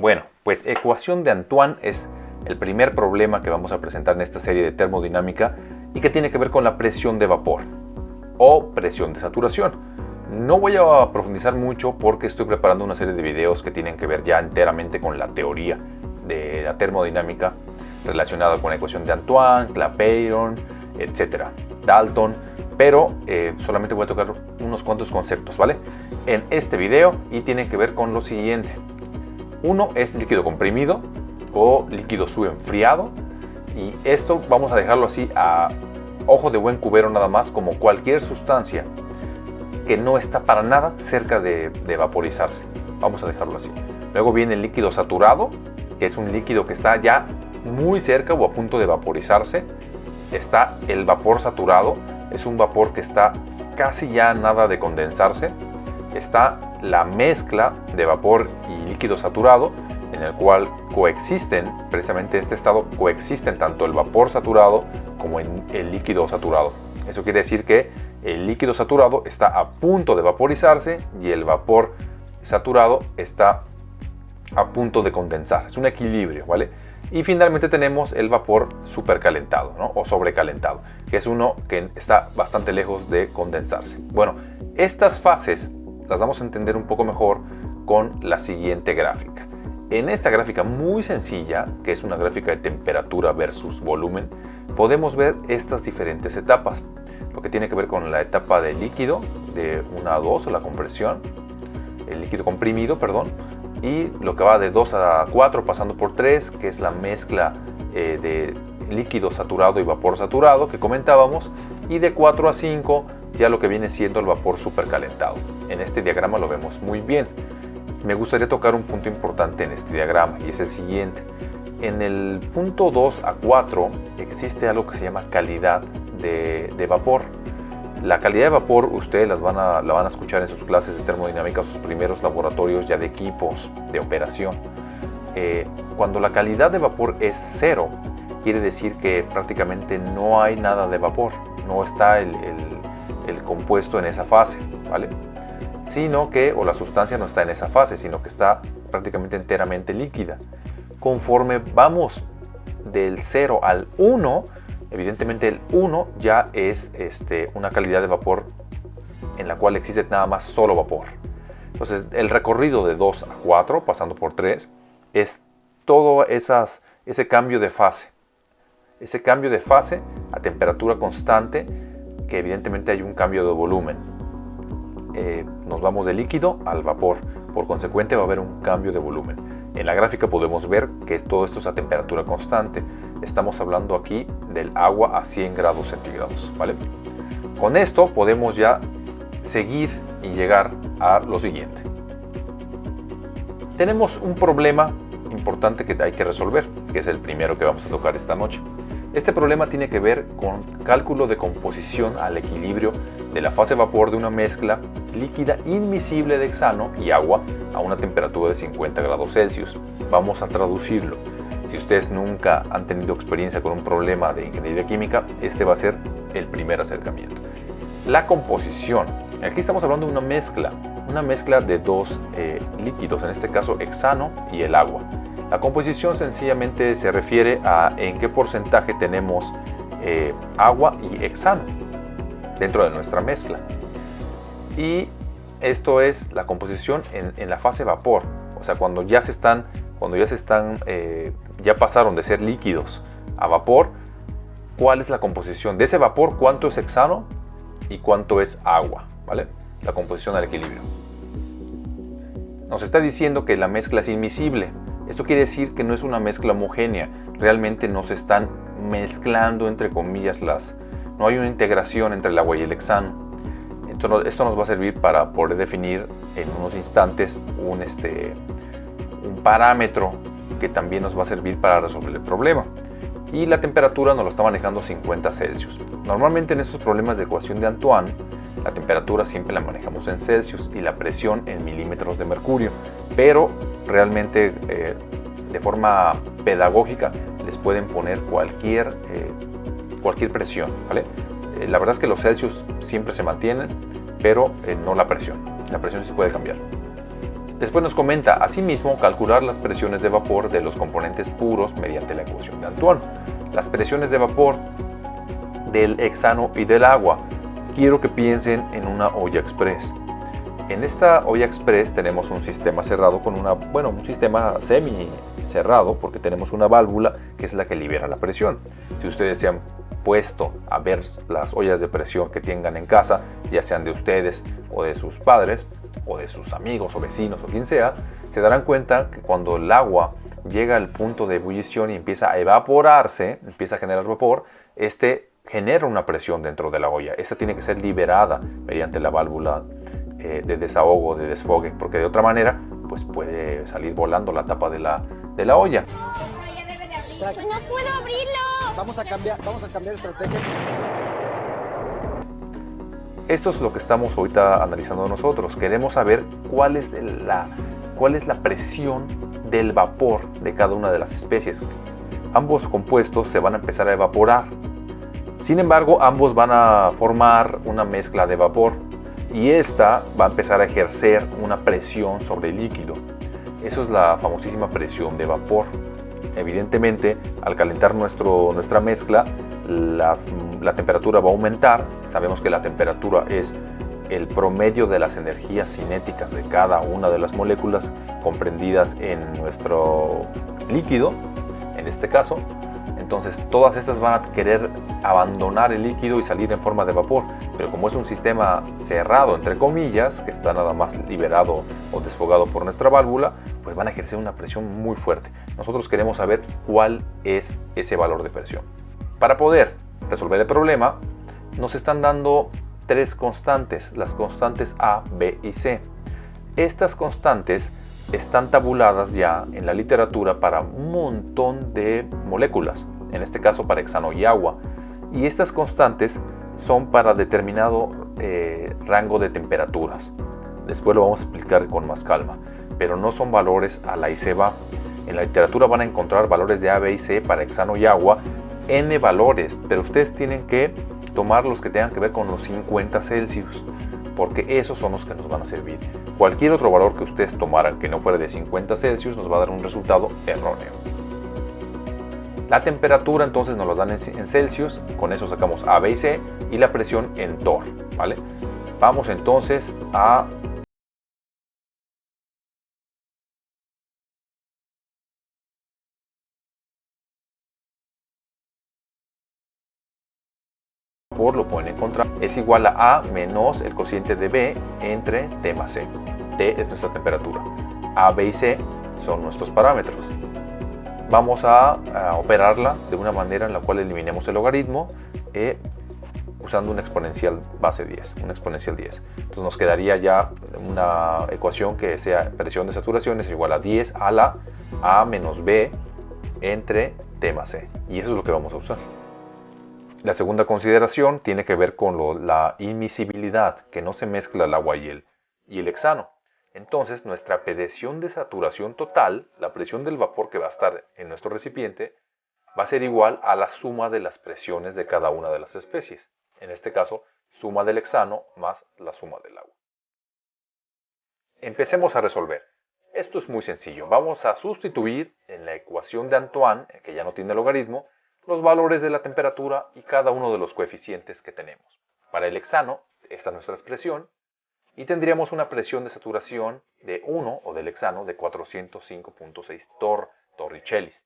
Bueno, pues ecuación de Antoine es el primer problema que vamos a presentar en esta serie de termodinámica y que tiene que ver con la presión de vapor o presión de saturación. No voy a profundizar mucho porque estoy preparando una serie de videos que tienen que ver ya enteramente con la teoría de la termodinámica relacionada con la ecuación de Antoine, Clapeyron, etcétera, Dalton, pero solamente voy a tocar unos cuantos conceptos, ¿vale? En este video y tienen que ver con lo siguiente. Uno es líquido comprimido o líquido subenfriado, y esto vamos a dejarlo así a ojo de buen cubero nada más, como cualquier sustancia que no está para nada cerca de vaporizarse. Vamos a dejarlo así. Luego viene el líquido saturado, que es un líquido que está ya muy cerca o a punto de vaporizarse. Está el vapor saturado, es un vapor que está casi ya nada de condensarse. Está la mezcla de vapor y líquido saturado, en el cual coexisten, precisamente en este estado coexisten tanto el vapor saturado como el líquido saturado. Eso quiere decir que el líquido saturado está a punto de vaporizarse y el vapor saturado está a punto de condensar. Es un equilibrio, ¿vale? Y finalmente tenemos el vapor supercalentado, ¿no? O sobrecalentado, que es uno que está bastante lejos de condensarse. Bueno, estas fases las vamos a entender un poco mejor con la siguiente gráfica. En esta gráfica muy sencilla, que es una gráfica de temperatura versus volumen, podemos ver estas diferentes etapas. Lo que tiene que ver con la etapa de líquido, de 1 a 2, o la compresión, el líquido comprimido, perdón, y lo que va de 2 a 4 pasando por 3, que es la mezcla de líquido saturado y vapor saturado que comentábamos, y de 4 a 5 ya lo que viene siendo el vapor supercalentado. En este diagrama lo vemos muy bien. Me gustaría tocar un punto importante en este diagrama, y es el siguiente. En el punto 2 a 4 existe algo que se llama calidad de vapor. La calidad de vapor ustedes la van a escuchar en sus clases de termodinámica, sus primeros laboratorios ya de equipos de operación. Cuando la calidad de vapor es 0, quiere decir que prácticamente no hay nada de vapor, no está el compuesto en esa fase, ¿vale? O la sustancia no está en esa fase, sino que está prácticamente enteramente líquida. Conforme vamos del 0 al 1, evidentemente el 1 ya es una calidad de vapor en la cual existe nada más solo vapor. Entonces el recorrido de 2 a 4, pasando por 3, es todo ese cambio de fase. Ese cambio de fase a temperatura constante, que evidentemente hay un cambio de volumen. Nos vamos de líquido al vapor, por consecuente va a haber un cambio de volumen. En la gráfica podemos ver que todo esto es a temperatura constante. Estamos hablando aquí del agua a 100 grados centígrados, ¿vale? Con esto podemos ya seguir y llegar a lo siguiente. Tenemos un problema importante que hay que resolver, que es el primero que vamos a tocar esta noche. Este problema tiene que ver con cálculo de composición al equilibrio de la fase vapor de una mezcla líquida inmiscible de hexano y agua a una temperatura de 50 grados Celsius. Vamos a traducirlo. Si ustedes nunca han tenido experiencia con un problema de ingeniería química, este va a ser el primer acercamiento. La composición. Aquí estamos hablando de una mezcla de dos líquidos, en este caso hexano y el agua. La composición sencillamente se refiere a en qué porcentaje tenemos agua y hexano dentro de nuestra mezcla. Y esto es la composición en la fase vapor, o sea, cuando ya pasaron de ser líquidos a vapor, ¿cuál es la composición de ese vapor? ¿Cuánto es hexano y cuánto es agua? ¿Vale? La composición al equilibrio. Nos está diciendo que la mezcla es inmiscible. Esto quiere decir que no es una mezcla homogénea, realmente no se están mezclando entre comillas no hay una integración entre el agua y el hexano. Entonces, esto nos va a servir para poder definir en unos instantes un parámetro que también nos va a servir para resolver el problema. Y la temperatura nos lo está manejando a 50 Celsius. Normalmente en estos problemas de ecuación de Antoine, la temperatura siempre la manejamos en Celsius y la presión en milímetros de mercurio, pero realmente de forma pedagógica les pueden poner cualquier presión, ¿vale? La verdad es que los Celsius siempre se mantienen, pero no la presión. La presión sí puede cambiar. Después nos comenta, asimismo, calcular las presiones de vapor de los componentes puros mediante la ecuación de Antoine. Las presiones de vapor del hexano y del agua. Quiero que piensen en una olla express. En esta olla express tenemos un sistema cerrado con un sistema semi cerrado porque tenemos una válvula que es la que libera la presión. Si ustedes se han puesto a ver las ollas de presión que tengan en casa, ya sean de ustedes o de sus padres o de sus amigos o vecinos o quien sea, se darán cuenta que cuando el agua llega al punto de ebullición y empieza a evaporarse, empieza a generar vapor, genera una presión dentro de la olla. Esta tiene que ser liberada mediante la válvula de desahogo, de desfogue, porque de otra manera pues puede salir volando la tapa de la olla. ¡No puedo abrirlo! Vamos a cambiar estrategia. Esto es lo que estamos ahorita analizando nosotros. Queremos saber cuál es la presión del vapor de cada una de las especies. Ambos compuestos se van a empezar a evaporar. Sin embargo, ambos van a formar una mezcla de vapor y esta va a empezar a ejercer una presión sobre el líquido. Eso es la famosísima presión de vapor. Evidentemente, al calentar nuestra mezcla, la temperatura va a aumentar. Sabemos que la temperatura es el promedio de las energías cinéticas de cada una de las moléculas comprendidas en nuestro líquido, en este caso. Entonces todas estas van a querer abandonar el líquido y salir en forma de vapor, pero como es un sistema cerrado, entre comillas, que está nada más liberado o desfogado por nuestra válvula, pues van a ejercer una presión muy fuerte. Nosotros queremos saber cuál es ese valor de presión. Para poder resolver el problema, nos están dando tres constantes, las constantes A, B y C. Estas constantes están tabuladas ya en la literatura para un montón de moléculas, en este caso para hexano y agua, y estas constantes son para determinado rango de temperaturas. Después lo vamos a explicar con más calma, pero no son valores a la y C va. En la literatura van a encontrar valores de A, B y C para hexano y agua, N valores, pero ustedes tienen que tomar los que tengan que ver con los 50 Celsius, porque esos son los que nos van a servir. Cualquier otro valor que ustedes tomaran que no fuera de 50 Celsius nos va a dar un resultado erróneo. La temperatura entonces nos lo dan en Celsius, con eso sacamos A, B y C, y la presión en torr, ¿vale? Vamos entonces a lo pueden encontrar, es igual a menos el cociente de B entre T más C. T es nuestra temperatura. A, B y C son nuestros parámetros. Vamos a operarla de una manera en la cual eliminemos el logaritmo usando una exponencial base 10, una exponencial 10. Entonces nos quedaría ya una ecuación que sea presión de saturación es igual a 10 a la A menos B entre T más C. Y eso es lo que vamos a usar. La segunda consideración tiene que ver con la immiscibilidad, que no se mezcla el agua y el hexano. Entonces, nuestra presión de saturación total, la presión del vapor que va a estar en nuestro recipiente, va a ser igual a la suma de las presiones de cada una de las especies. En este caso, suma del hexano más la suma del agua. Empecemos a resolver. Esto es muy sencillo. Vamos a sustituir en la ecuación de Antoine, que ya no tiene logaritmo, los valores de la temperatura y cada uno de los coeficientes que tenemos. Para el hexano, esta es nuestra expresión, y tendríamos una presión de saturación de 1 o del hexano de 405.6 torricellis.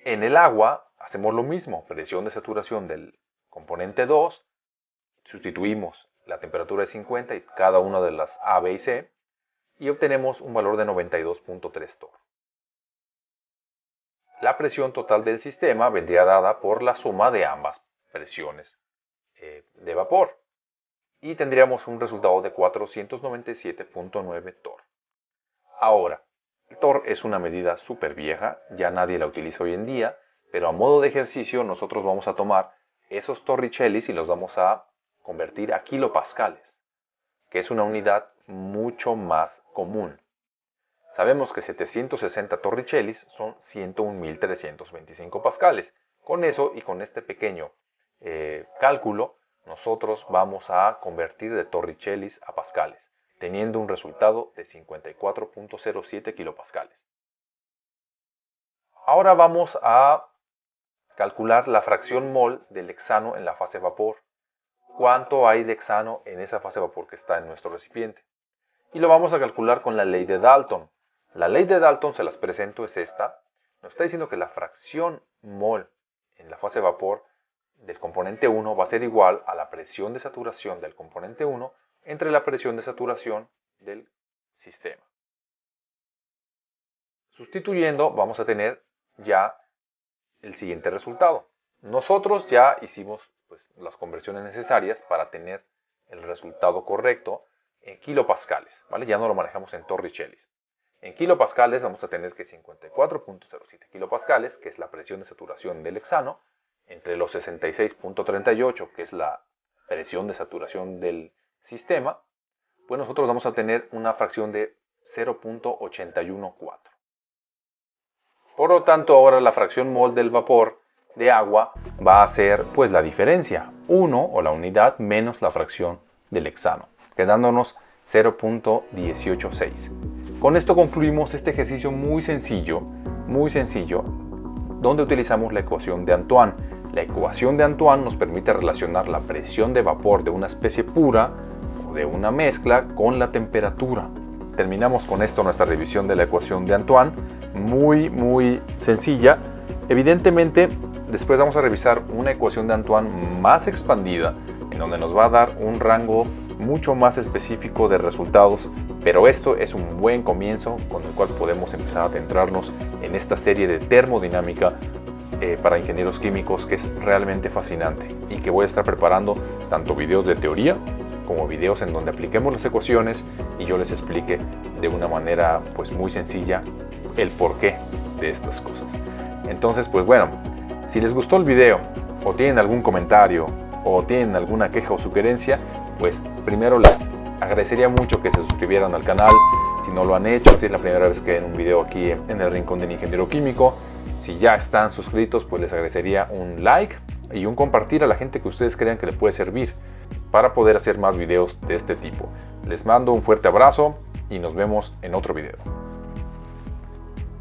En el agua hacemos lo mismo, presión de saturación del componente 2, sustituimos la temperatura de 50 y cada una de las A, B y C, y obtenemos un valor de 92.3 torr. La presión total del sistema vendría dada por la suma de ambas presiones de vapor y tendríamos un resultado de 497.9 torr. Ahora, el torr es una medida súper vieja, ya nadie la utiliza hoy en día, pero a modo de ejercicio nosotros vamos a tomar esos torricellis y los vamos a convertir a kilopascales, que es una unidad mucho más común. Sabemos que 760 torricellis son 101.325 pascales. Con eso y con este pequeño cálculo, nosotros vamos a convertir de torricellis a pascales. teniendo un resultado de 54.07 kilopascales. Ahora vamos a calcular la fracción mol del hexano en la fase vapor. ¿Cuánto hay de hexano en esa fase vapor que está en nuestro recipiente? Y lo vamos a calcular con la ley de Dalton. La ley de Dalton, se las presento, es esta. Nos está diciendo que la fracción mol en la fase vapor del componente 1 va a ser igual a la presión de saturación del componente 1 entre la presión de saturación del sistema. Sustituyendo, vamos a tener ya el siguiente resultado. Nosotros ya hicimos las conversiones necesarias para tener el resultado correcto en kilopascales, ¿vale? Ya no lo manejamos en torricellis. En kilopascales vamos a tener que 54.07 kilopascales, que es la presión de saturación del hexano, entre los 66.38, que es la presión de saturación del sistema, pues nosotros vamos a tener una fracción de 0.814. Por lo tanto, ahora la fracción mol del vapor de agua va a ser pues la diferencia, 1 o la unidad menos la fracción del hexano, quedándonos 0.186. Con esto concluimos este ejercicio muy sencillo, donde utilizamos la ecuación de Antoine. La ecuación de Antoine nos permite relacionar la presión de vapor de una especie pura o de una mezcla con la temperatura. Terminamos con esto nuestra revisión de la ecuación de Antoine, muy sencilla. Evidentemente, después vamos a revisar una ecuación de Antoine más expandida, en donde nos va a dar un rango mucho más específico de resultados, pero esto es un buen comienzo con el cual podemos empezar a adentrarnos en esta serie de termodinámica para ingenieros químicos, que es realmente fascinante y que voy a estar preparando tanto videos de teoría como videos en donde apliquemos las ecuaciones y yo les explique de una manera pues muy sencilla el porqué de estas cosas. Entonces, pues bueno, si les gustó el video o tienen algún comentario o tienen alguna queja o sugerencia, pues primero les agradecería mucho que se suscribieran al canal si no lo han hecho, si es la primera vez que ven un video aquí en el Rincón del Ingeniero Químico. Si ya están suscritos, pues les agradecería un like y un compartir a la gente que ustedes crean que le puede servir para poder hacer más videos de este tipo. Les mando un fuerte abrazo y nos vemos en otro video.